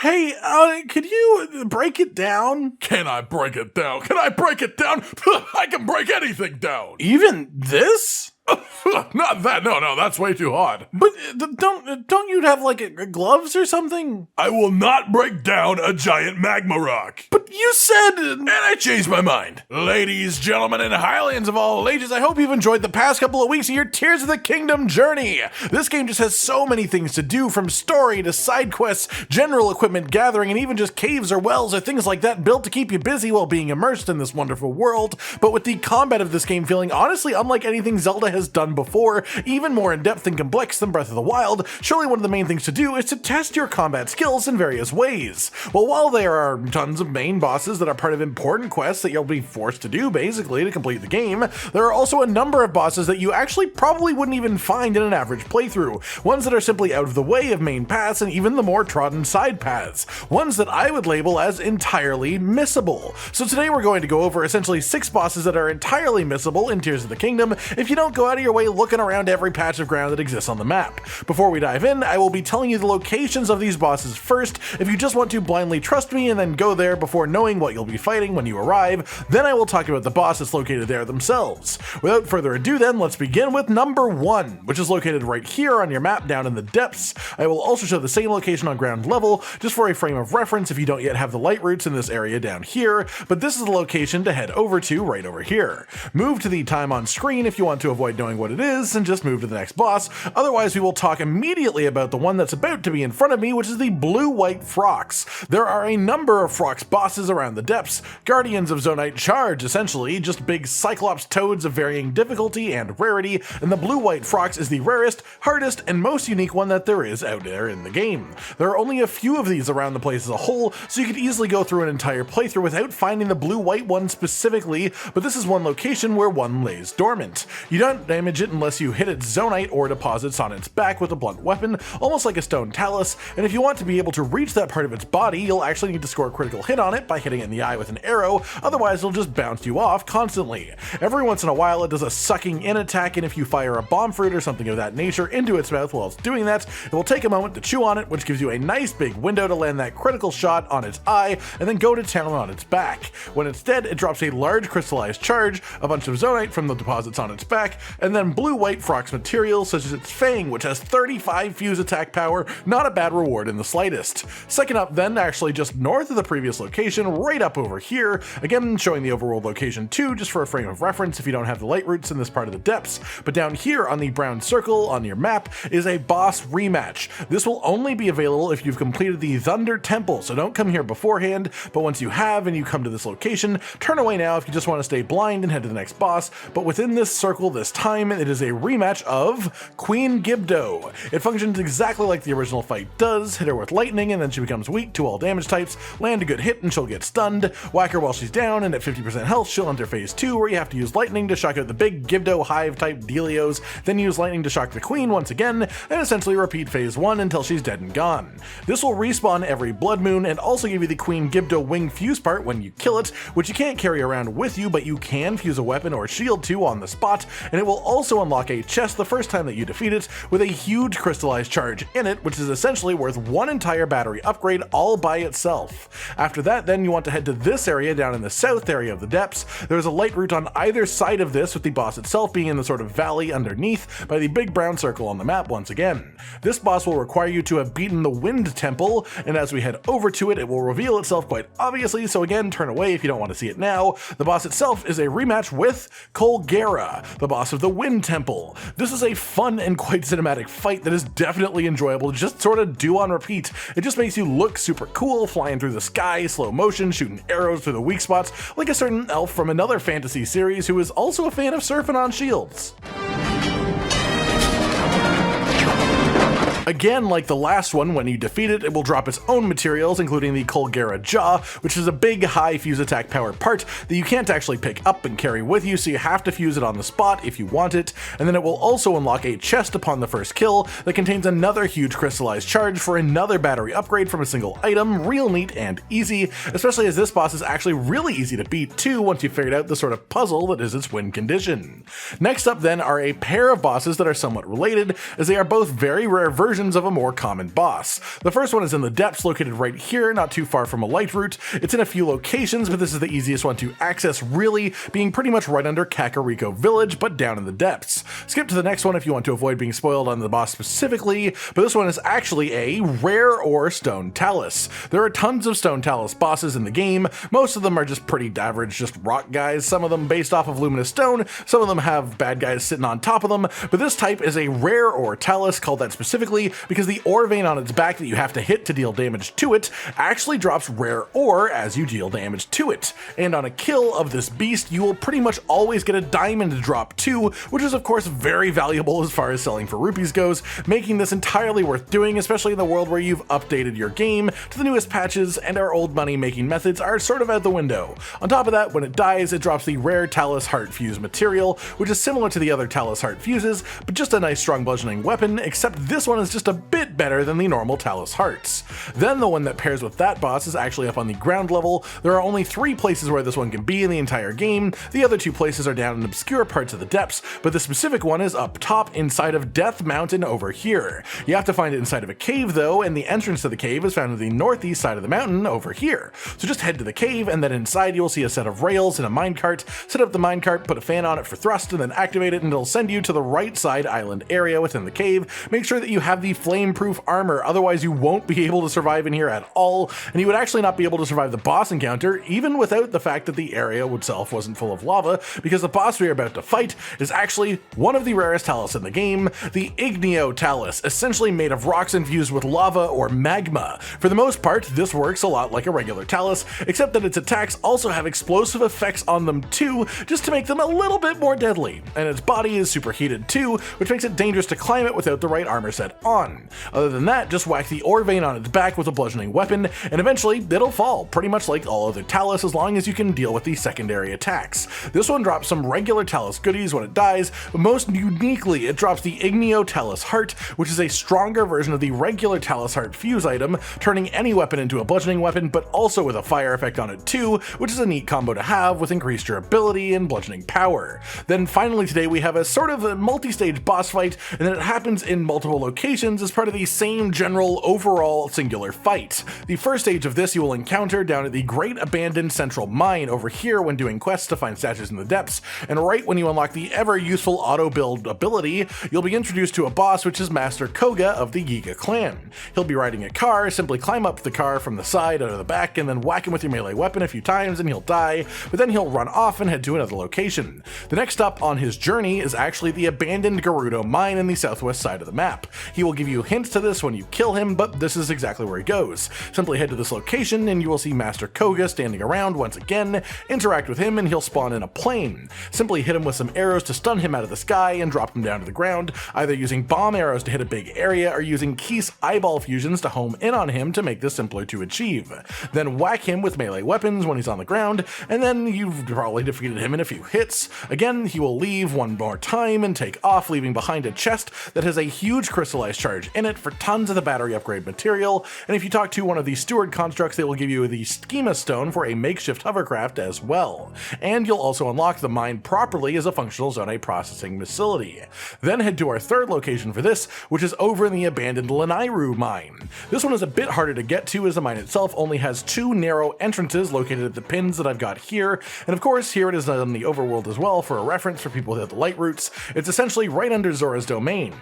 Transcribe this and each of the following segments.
Hey, could you break it down? Can I break it down? Can I break it down? I can break anything down. Even this? Not that. No, that's way too hard. But don't you have like gloves or something? I will not break down a giant magma rock. But you said... And I changed my mind. Ladies, gentlemen, and Highlands of all ages, I hope you've enjoyed the past couple of weeks of your Tears of the Kingdom journey. This game just has so many things to do, from story to side quests, general equipment gathering, and even just caves or wells or things like that built to keep you busy while being immersed in this wonderful world. But with the combat of this game feeling honestly unlike anything Zelda has done before, even more in-depth and complex than Breath of the Wild, surely one of the main things to do is to test your combat skills in various ways. Well, while there are tons of main bosses that are part of important quests that you'll be forced to do basically to complete the game, there are also a number of bosses that you actually probably wouldn't even find in an average playthrough, ones that are simply out of the way of main paths and even the more trodden side paths, ones that I would label as entirely missable. So today we're going to go over essentially 6 bosses that are entirely missable in Tears of the Kingdom if you don't go out of your way looking around every patch of ground that exists on the map. Before we dive in, I will be telling you the locations of these bosses first. If you just want to blindly trust me and then go there before knowing what you'll be fighting when you arrive, then I will talk about the boss that's located there themselves. Without further ado then, let's begin with number 1, which is located right here on your map down in the depths. I will also show the same location on ground level, just for a frame of reference if you don't yet have the light routes in this area down here, but this is the location to head over to right over here. Move to the time on screen if you want to avoid knowing what it is, and just move to the next boss. Otherwise, we will talk immediately about the one that's about to be in front of me, which is the blue-white Frox. There are a number of Frox bosses around the depths, guardians of Zonite Charge essentially, just big Cyclops toads of varying difficulty and rarity, and the blue-white Frox is the rarest, hardest, and most unique one that there is out there in the game. There are only a few of these around the place as a whole, so you could easily go through an entire playthrough without finding the blue-white one specifically, but this is one location where one lays dormant. You don't damage it unless you hit its zonite or deposits on its back with a blunt weapon, almost like a stone talus, and if you want to be able to reach that part of its body, you'll actually need to score a critical hit on it by hitting it in the eye with an arrow, otherwise it'll just bounce you off constantly. Every once in a while it does a sucking in attack, and if you fire a bomb fruit or something of that nature into its mouth while it's doing that, it will take a moment to chew on it, which gives you a nice big window to land that critical shot on its eye, and then go to town on its back. When it's dead, it drops a large crystallized charge, a bunch of zonite from the deposits on its back, and then blue-white Frox materials such as its Fang, which has 35 fuse attack power, not a bad reward in the slightest. Second up then, actually just north of the previous location, right up over here, again showing the overworld location too, just for a frame of reference if you don't have the light routes in this part of the depths, but down here on the brown circle on your map is a boss rematch. This will only be available if you've completed the Thunder Temple, so don't come here beforehand, but once you have and you come to this location, turn away now if you just want to stay blind and head to the next boss, but within this circle this time, it is a rematch of Queen Gibdo. It functions exactly like the original fight does. Hit her with lightning and then she becomes weak to all damage types, land a good hit and she'll get stunned, whack her while she's down, and at 50% health she'll enter phase 2 where you have to use lightning to shock out the big Gibdo hive type dealios, then use lightning to shock the queen once again, and essentially repeat phase 1 until she's dead and gone. This will respawn every blood moon and also give you the Queen Gibdo wing fuse part when you kill it, which you can't carry around with you, but you can fuse a weapon or shield to on the spot, and it will also unlock a chest the first time that you defeat it with a huge crystallized charge in it, which is essentially worth one entire battery upgrade all by itself. After that then you want to head to this area down in the south area of the depths. There's a light route on either side of this, with the boss itself being in the sort of valley underneath by the big brown circle on the map once again. This boss will require you to have beaten the Wind Temple, and as we head over to it, it will reveal itself quite obviously, so again turn away if you don't want to see it now. The boss itself is a rematch with Colguerra, the boss of the Wind Temple. This is a fun and quite cinematic fight that is definitely enjoyable to just sort of do on repeat. It just makes you look super cool, flying through the sky, slow motion, shooting arrows through the weak spots, like a certain elf from another fantasy series who is also a fan of surfing on shields. Again, like the last one, when you defeat it, it will drop its own materials, including the Colguerra Jaw, which is a big, high fuse attack powered part that you can't actually pick up and carry with you, so you have to fuse it on the spot if you want it, and then it will also unlock a chest upon the first kill that contains another huge crystallized charge for another battery upgrade from a single item, real neat and easy, especially as this boss is actually really easy to beat too once you've figured out the sort of puzzle that is its win condition. Next up then are a pair of bosses that are somewhat related, as they are both very rare versions versions of a more common boss. The first one is in the depths, located right here, not too far from a light route. It's in a few locations, but this is the easiest one to access, really, being pretty much right under Kakariko Village, but down in the depths. Skip to the next one if you want to avoid being spoiled on the boss specifically, but this one is actually a rare ore stone talus. There are tons of stone talus bosses in the game. Most of them are just pretty average, just rock guys, some of them based off of luminous stone, some of them have bad guys sitting on top of them, but this type is a rare ore talus, called that specifically because the ore vein on its back that you have to hit to deal damage to it actually drops rare ore as you deal damage to it. And on a kill of this beast, you will pretty much always get a diamond drop too, which is of course very valuable as far as selling for rupees goes, making this entirely worth doing, especially in the world where you've updated your game to the newest patches and our old money making methods are sort of out the window. On top of that, when it dies, it drops the rare Talus Heart Fuse material, which is similar to the other Talus Heart Fuses, but just a nice strong bludgeoning weapon, except this one is just a bit better than the normal Talus Hearts. Then the one that pairs with that boss is actually up on the ground level. There are only 3 places where this one can be in the entire game. The other 2 places are down in obscure parts of the depths, but the specific one is up top inside of Death Mountain over here. You have to find it inside of a cave though, and the entrance to the cave is found on the northeast side of the mountain over here. So just head to the cave, and then inside you will see a set of rails and a minecart. Set up the minecart, put a fan on it for thrust, and then activate it, and it'll send you to the right side island area within the cave. Make sure that you have the flame-proof armor, otherwise you won't be able to survive in here at all, and you would actually not be able to survive the boss encounter, even without the fact that the area itself wasn't full of lava, because the boss we are about to fight is actually one of the rarest talus in the game, the Igneous Talus, essentially made of rocks infused with lava or magma. For the most part, this works a lot like a regular talus, except that its attacks also have explosive effects on them too, just to make them a little bit more deadly, and its body is superheated too, which makes it dangerous to climb it without the right armor set on. Other than that, just whack the ore vein on its back with a bludgeoning weapon, and eventually it'll fall, pretty much like all other talus, as long as you can deal with the secondary attacks. This one drops some regular talus goodies when it dies, but most uniquely it drops the Igneous Talus Heart, which is a stronger version of the regular Talus Heart Fuse item, turning any weapon into a bludgeoning weapon, but also with a fire effect on it too, which is a neat combo to have with increased durability and bludgeoning power. Then finally today we have a sort of a multi-stage boss fight, and then it happens in multiple locations as part of the same general overall singular fight. The first stage of this you will encounter down at the Great Abandoned Central Mine over here when doing quests to find statues in the depths, and right when you unlock the ever useful auto build ability, you'll be introduced to a boss which is Master Koga of the Giga clan. He'll be riding a car, simply climb up the car from the side or the back and then whack him with your melee weapon a few times and he'll die, but then he'll run off and head to another location. The next stop on his journey is actually the abandoned Gerudo mine in the southwest side of the map. He will give you hints to this when you kill him, but this is exactly where he goes. Simply head to this location and you will see Master Koga standing around once again, interact with him and he'll spawn in a plane. Simply hit him with some arrows to stun him out of the sky and drop him down to the ground, either using bomb arrows to hit a big area or using Keese eyeball fusions to home in on him to make this simpler to achieve. Then whack him with melee weapons when he's on the ground, and then you've probably defeated him in a few hits. Again, he will leave one more time and take off, leaving behind a chest that has a huge crystallized charge in it for tons of the battery upgrade material, and if you talk to one of the steward constructs, they will give you the schema stone for a makeshift hovercraft as well. And you'll also unlock the mine properly as a functional zone processing facility. Then head to our third location for this, which is over in the abandoned Lanairu mine. This one is a bit harder to get to as the mine itself only has 2 narrow entrances located at the pins that I've got here, and of course here it is on the overworld as well for a reference for people who have the light routes. It's essentially right under Zora's domain.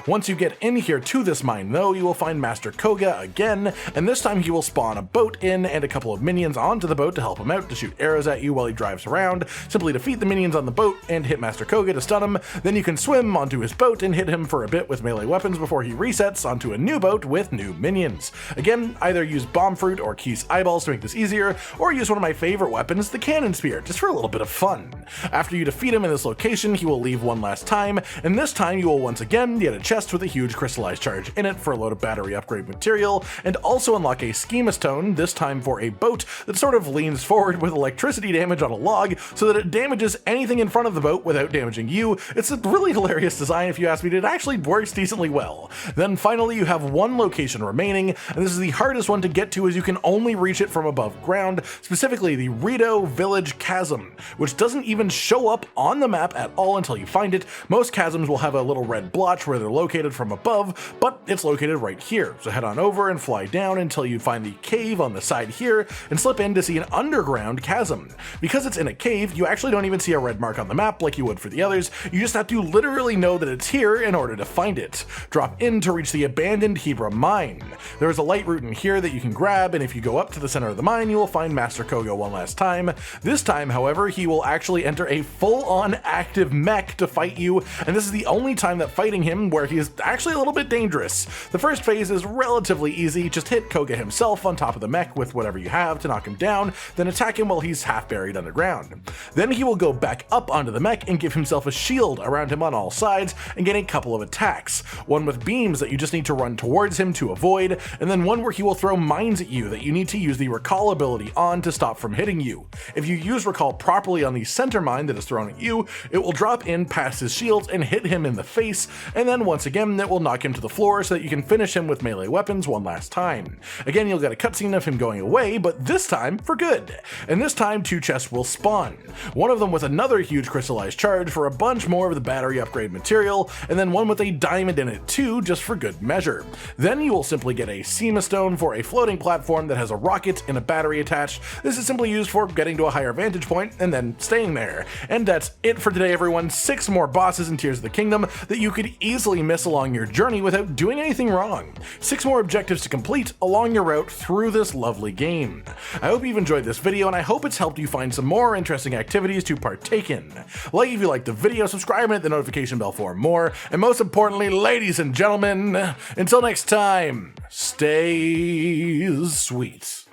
Once you get in here to this mine though, you will find Master Koga again, and this time he will spawn a boat in and a couple of minions onto the boat to help him out to shoot arrows at you while he drives around. Simply defeat the minions on the boat and hit Master Koga to stun him, then you can swim onto his boat and hit him for a bit with melee weapons before he resets onto a new boat with new minions. Again, either use bomb fruit or Keese eyeballs to make this easier, or use one of my favorite weapons, the cannon spear, just for a little bit of fun. After you defeat him in this location, he will leave one last time, and this time you will once again get a chest with a huge crystallized charge in it for a load of battery upgrade material, and also unlock a schema stone, this time for a boat that sort of leans forward with electricity damage on a log so that it damages anything in front of the boat without damaging you. It's a really hilarious design if you ask me, it actually works decently well. Then finally you have one location remaining, and this is the hardest one to get to as you can only reach it from above ground, specifically the Rito Village Chasm, which doesn't even show up on the map at all until you find it. Most chasms will have a little red blotch where they're located from above, above, but it's located right here. So head on over and fly down until you find the cave on the side here and slip in to see an underground chasm. Because it's in a cave, you actually don't even see a red mark on the map like you would for the others. You just have to literally know that it's here in order to find it. Drop in to reach the abandoned Hebra mine. There is a light root in here that you can grab, and if you go up to the center of the mine, you will find Master Koga one last time. This time, however, he will actually enter a full-on active mech to fight you, and this is the only time that fighting him where he is actually a little bit dangerous. The first phase is relatively easy. Just hit Koga himself on top of the mech with whatever you have to knock him down, then attack him while he's half buried underground. Then he will go back up onto the mech and give himself a shield around him on all sides and get a couple of attacks. One with beams that you just need to run towards him to avoid, and then one where he will throw mines at you that you need to use the recall ability on to stop from hitting you. If you use recall properly on the center mine that is thrown at you, it will drop in past his shields and hit him in the face, and then once again it will knock him to the floor so that you can finish him with melee weapons one last time. Again, you'll get a cutscene of him going away, but this time for good. And this time 2 chests will spawn. One of them with another huge crystallized charge for a bunch more of the battery upgrade material, and then one with a diamond in it too, just for good measure. Then you will simply get a Sema stone for a floating platform that has a rocket and a battery attached. This is simply used for getting to a higher vantage point and then staying there. And that's it for today, everyone. 6 more bosses in Tears of the Kingdom that you could easily miss along your journey without doing anything wrong. 6 more objectives to complete along your route through this lovely game. I hope you've enjoyed this video, and I hope it's helped you find some more interesting activities to partake in. Like if you liked the video, subscribe and hit the notification bell for more, and most importantly, ladies and gentlemen, until next time, stay sweet.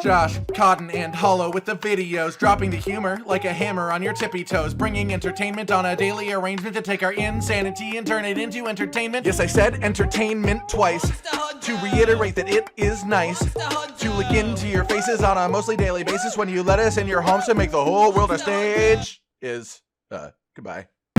Josh, Cotton, and Hollow with the videos, dropping the humor like a hammer on your tippy toes, bringing entertainment on a daily arrangement to take our insanity and turn it into entertainment. Yes, I said entertainment twice, to reiterate that it is nice to look into your faces on a mostly daily basis when you let us in your homes to make the whole world a stage. Goodbye.